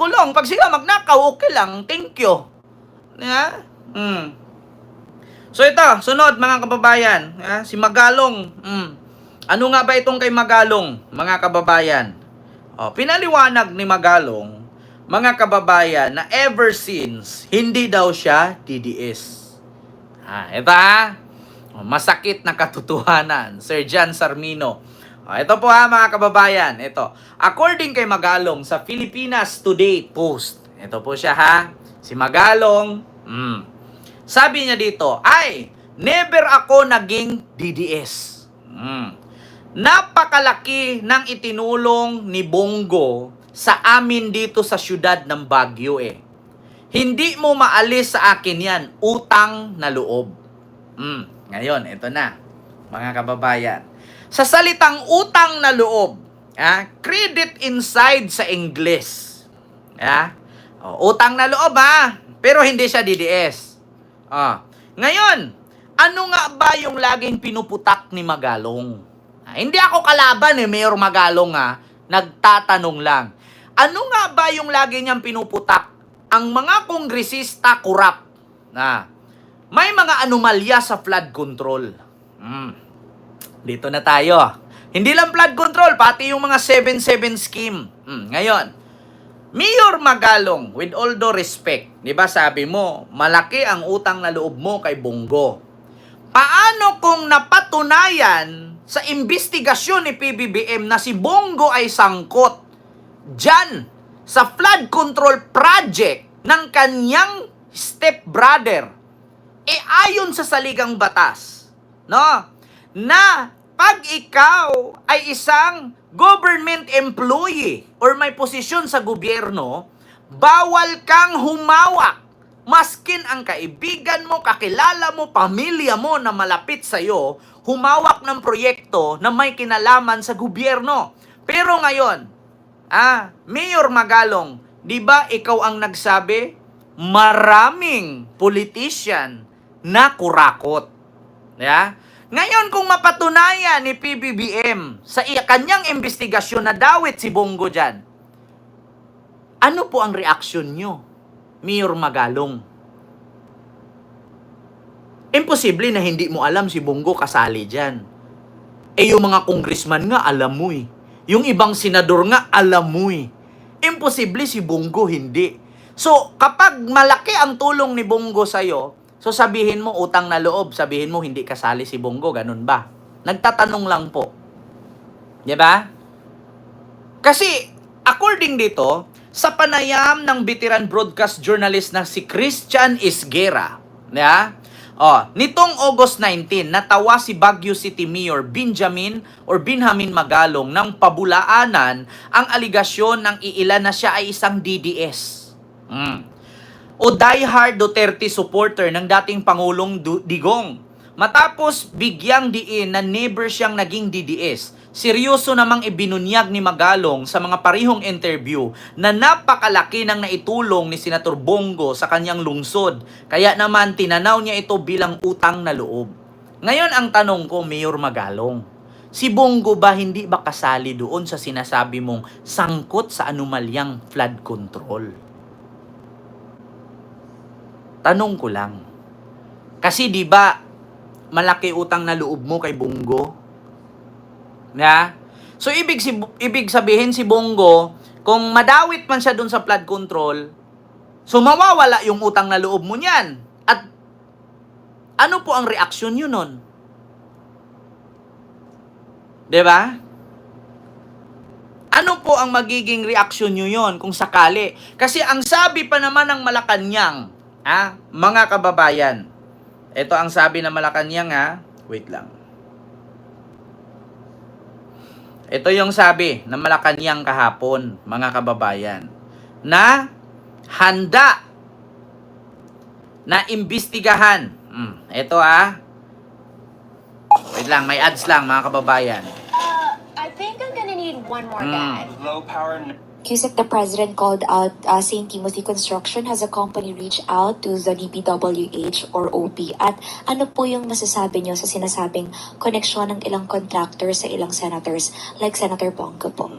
makulong. Pag sila magnakaw, okay lang. Thank you. Yeah? So ito, sunod mga kababayan. Si Magalong. Ano nga ba itong kay Magalong, mga kababayan? Pinaliwanag ni Magalong, mga kababayan, na ever since, hindi daw siya DDS. Ito masakit na katotohanan, Sir John Sarmino. Ito po mga kababayan, ito. According kay Magalong sa Pilipinas Today Post, ito po siya si Magalong, sabi niya dito, never ako naging DDS. Napakalaki ng itinulong ni Bongo sa amin dito sa syudad ng Baguio Hindi mo maalis sa akin yan, utang na loob. Ngayon, ito na, mga kababayan. Sa salitang utang na loob, credit inside sa English. Utang na loob pero hindi siya DDS. Ngayon, ano nga ba yung laging pinuputak ni Magalong? Hindi ako kalaban Mayor Magalong nagtatanong lang. Ano nga ba yung lagi niyang pinuputak? Ang mga kongresista korap. May mga anomalya sa flood control. Dito na tayo. Hindi lang flood control, pati yung mga 7-7 scheme. Ngayon, Mayor Magalong, with all due respect, di ba sabi mo, malaki ang utang na loob mo kay Bongo. Paano kung napatunayan sa investigasyon ni PBBM na si Bongo ay sangkot dyan sa flood control project ng kanyang stepbrother? Ayon sa saligang batas, na pag ikaw ay isang government employee or may posisyon sa gobyerno, bawal kang humawak. Maskin ang kaibigan mo, kakilala mo, pamilya mo na malapit sa'yo, humawak ng proyekto na may kinalaman sa gobyerno. Pero ngayon, Mayor Magalong, di ba ikaw ang nagsabi? Maraming politician na kurakot. Ngayon, kung mapatunayan ni PBBM sa kanyang investigasyon na dawit si Bongo dyan, ano po ang reaksyon nyo, Mayor Magalong? Imposible na hindi mo alam si Bongo kasali dyan. Yung mga congressman nga, alam mo Yung ibang senador nga, alam mo Imposible si Bongo hindi. So, kapag malaki ang tulong ni Bongo sa'yo, so sabihin mo utang na loob, sabihin mo hindi kasali si Bongo, ganun ba? Nagtatanong lang po. Di ba? Kasi, according dito, sa panayam ng veteran broadcast journalist na si Christian Isguera, nitong August 19, natawa si Baguio City Mayor Benjamin Magalong ng pabulaanan ang aligasyon ng iilan na siya ay isang DDS. O diehard Duterte supporter ng dating Pangulong Digong. Matapos bigyang diin na never siyang naging DDS, seryoso namang ibinunyag ni Magalong sa mga parihong interview na napakalaki ng naitulong ni Senator Bongo sa kanyang lungsod. Kaya naman tinanaw niya ito bilang utang na loob. Ngayon ang tanong ko, Mayor Magalong, si Bongo ba hindi ba kasali doon sa sinasabi mong sangkot sa anomalyang flood control? Tanong ko lang. Kasi di ba malaki utang na loob mo kay Bongo? So ibig sabihin si Bongo, kung madawit man siya dun sa flood control, so mawawala yung utang na loob mo niyan. At ano po ang reaksyon nyo nun? Diba? Ano po ang magiging reaksyon nyo yon kung sakali? Kasi ang sabi pa naman ng Malacanang, mga kababayan, ito ang sabi ng Malacanang, wait lang. Ito yung sabi ng Malacanang kahapon, mga kababayan, na handa na imbestigahan. Ito wait lang, may ads lang mga kababayan. I think I'm gonna need one more guy. Low power. Cusick, the president called out St. Timothy Construction. Has a company reached out to the DPWH or OP? At ano po yung masasabi nyo sa sinasabing koneksyon ng ilang contractors sa ilang senators like Senator Bongo po?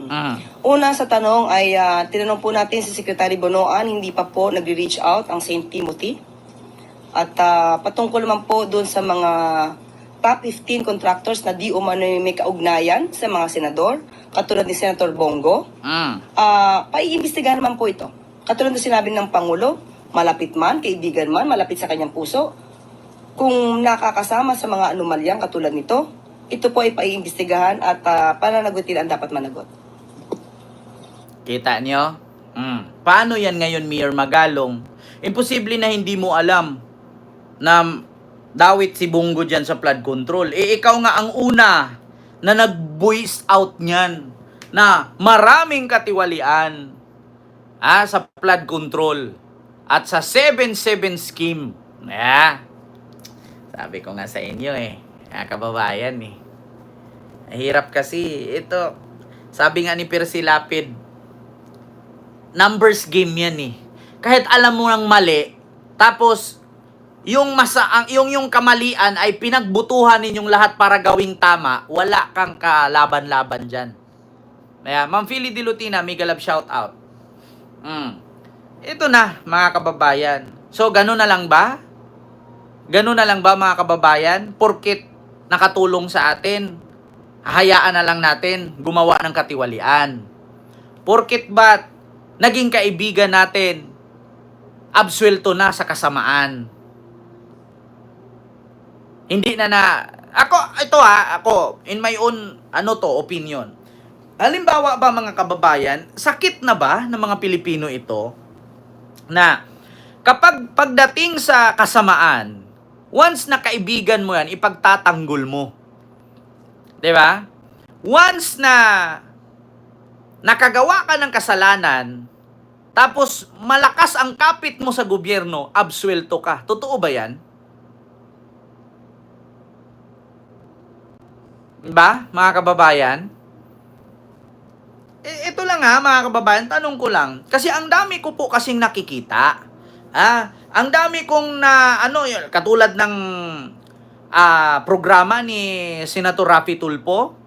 Una sa tanong ay tinanong po natin si Secretary Bonoan, hindi pa po nagre-reach out ang St. Timothy. At patungkol naman po doon sa mga top 15 contractors na di umano may kaugnayan sa mga senador, katulad ni Senator Bongo, paiimbestigahan naman po ito. Katulad na sinabi ng Pangulo, malapit man, kaibigan man, malapit sa kanyang puso, kung nakakasama sa mga anomalyang katulad nito, ito po ay paiimbestigahan at pananagutin ang dapat managot. Kita nyo? Paano yan ngayon, Mayor Magalong? Imposible na hindi mo alam na dawit si Bongo dyan sa flood control. Ikaw nga ang una na nag-voice out niyan na maraming katiwalian sa flood control at sa 7-7 scheme. Sabi ko nga sa inyo kababayan Hirap kasi. Ito, sabi nga ni Percy Lapid, numbers game yan Kahit alam mo ng mali, tapos yung kamalian ay pinagbutuhan ninyong lahat para gawing tama, wala kang kalaban-laban dyan. Kaya, Ma'am Philly Dilutina, mega love shout out. Ito na, mga kababayan. So, ganun na lang ba? Ganun na lang ba, mga kababayan? Porkit nakatulong sa atin, hayaan na lang natin gumawa ng katiwalian. Porkit ba't naging kaibigan natin, absuelto na sa kasamaan. Hindi na ako, in my own, opinion. Halimbawa ba, mga kababayan, sakit na ba ng mga Pilipino ito, na kapag pagdating sa kasamaan, once na kaibigan mo yan, ipagtatanggol mo. Diba? Once na nakagawa ka ng kasalanan, tapos malakas ang kapit mo sa gobyerno, absuelto ka. Totoo ba yan? Diba, mga kababayan? Ito lang mga kababayan, tanong ko lang. Kasi ang dami ko po kasing nakikita. Ang dami kong katulad ng programa ni Senator Raffy Tulfo.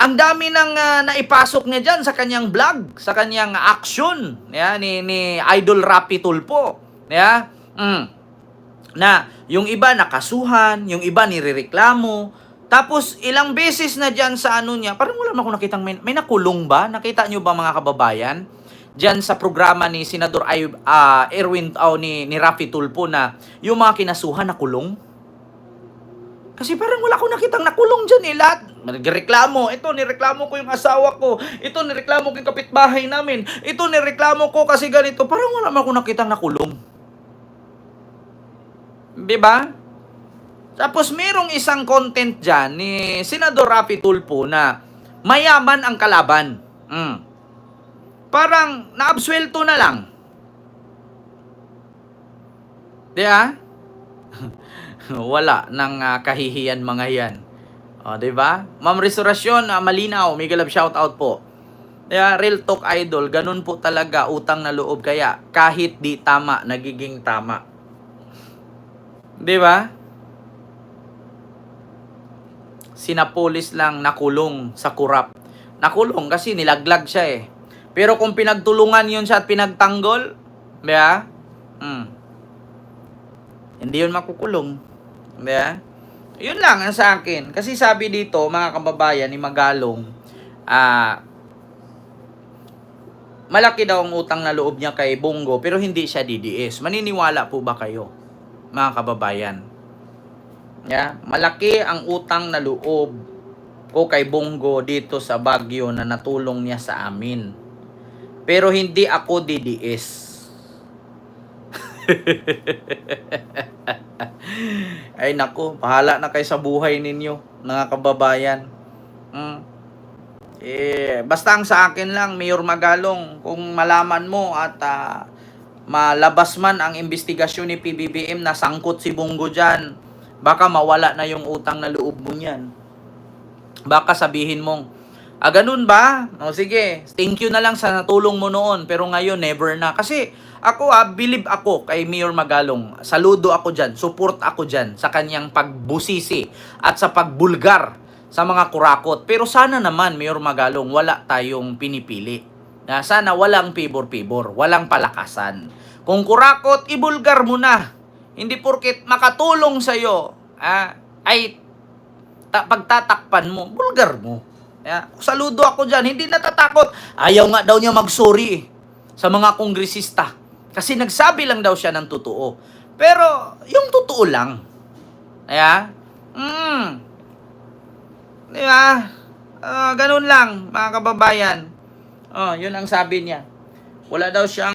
Ang dami nang naipasok niya dyan sa kanyang vlog, sa kanyang action ni Idol Raffy Tulfo. Na yung iba nakasuhan, yung iba nirereklamo. Tapos ilang beses na dyan sa niya, parang wala na akong nakitang may nakulong ba? Nakita nyo ba, mga kababayan? Dyan sa programa ni Senador Erwin ni Raffy Tulfo na yung mga kinasuhan nakulong. Kasi parang wala akong nakitang nakulong dyan lahat. Nagreklamo. Ito, nireklamo ko yung asawa ko. Ito, nireklamo ko yung kapitbahay namin. Ito, nireklamo ko kasi ganito. Parang wala akong nakitang nakulong. Diba? Tapos merong isang content dyan ni Senador Raffy Tulfo na mayaman ang kalaban. Parang naabsuelto na lang. Diba? Wala nang kahihiyan mga yan. Diba? Ma'am Restoration, malinaw, mega love shout out po. Real talk idol, ganun po talaga, utang na loob. Kaya kahit di tama, nagiging tama. Diba? Sinapolis lang nakulong sa kurap. Nakulong kasi nilaglag siya Pero kung pinagtulungan yun siya at pinagtanggol, diba? Hindi yun makukulong. Diba? Yun lang ang sa akin. Kasi sabi dito, mga kababayan, ni Magalong, malaki daw ang utang na loob niya kay Bongo, pero hindi siya DDS. Maniniwala po ba kayo, mga kababayan? Malaki ang utang na loob ko kay Bongo dito sa Baguio na natulong niya sa amin. Pero hindi ako DDS. Ay naku, bahala na kayo sa buhay ninyo, mga kababayan. Basta ang sa akin lang, Mayor Magalong, kung malaman mo at malabas man ang investigasyon ni PBBM na sangkot si Bongo dyan, baka mawala na yung utang na loob mo niyan. Baka sabihin mong, Ganun ba? O sige, thank you na lang sa natulong mo noon, pero ngayon never na. Kasi ako believe ako kay Mayor Magalong. Saludo ako dyan, support ako dyan sa kanyang pagbusisi at sa pagbulgar sa mga kurakot. Pero sana naman, Mayor Magalong, wala tayong pinipili. Na sana walang pibor-pibor, walang palakasan. Kung kurakot, ibulgar mo na. Hindi porket makatulong sa'yo, ay pagtatakpan mo, bulgar mo. Saludo ako dyan, hindi natatakot. Ayaw nga daw niya mag-sorry sa mga kongresista. Kasi nagsabi lang daw siya ng totoo. Pero, yung totoo lang. Di ba? Ganun lang, mga kababayan. Yun ang sabi niya. Wala daw siyang